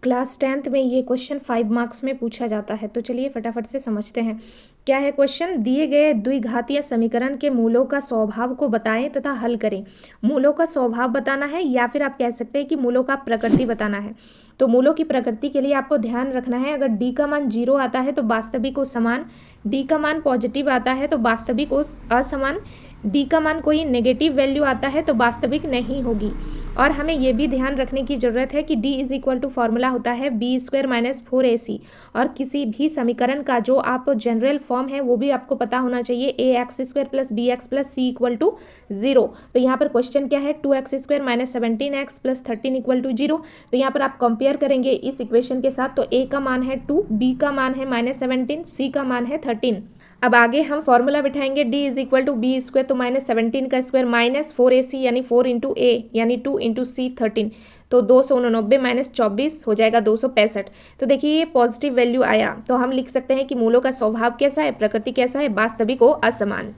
Class 10th में ये question 5 marks में पूछा जाता है। तो चलिए फटाफट से समझते हैं क्या है क्वेश्चन। दिए गए द्विघातीय समीकरण के मूलों का स्वभाव को बताएं तथा हल करें। मूलों का स्वभाव बताना है या फिर आप कह सकते हैं कि मूलों का प्रकृति बताना है। तो मूलों की प्रकृति के लिए आपको ध्यान रखना है, अगर डी का मान 0 आता है तो वास्तविक को समान, डी का मान पॉजिटिव आता है तो वास्तविक को असमान, डी का मान कोई नेगेटिव वैल्यू आता है तो वास्तविक नहीं होगी। और हमें यह भी ध्यान रखने की ज़रूरत है कि d is equal to formula होता है b² - 4ac। और किसी भी समीकरण का जो आप जनरल फॉर्म है वो भी आपको पता होना चाहिए, ax² + bx + c = 0। तो यहाँ पर क्वेश्चन क्या है, 2x² - 17x + 13 = 0। तो यहाँ पर आप कंपेयर करेंगे इस इक्वेशन के साथ, तो a का मान है 2, b का मान है -17, c का मान है 13। अब आगे हम फॉर्मूला बिठाएंगे, d is equal to b² तो -17 का स्क्वायर -4ac यानी 4 × a यानी 2 × c 13। तो 289 - 24 हो जाएगा 265। तो देखिए ये पॉजिटिव वैल्यू आया, तो हम लिख सकते हैं कि मूलों का स्वभाव कैसा है, प्रकृति कैसा है, वास्तविक व असमान।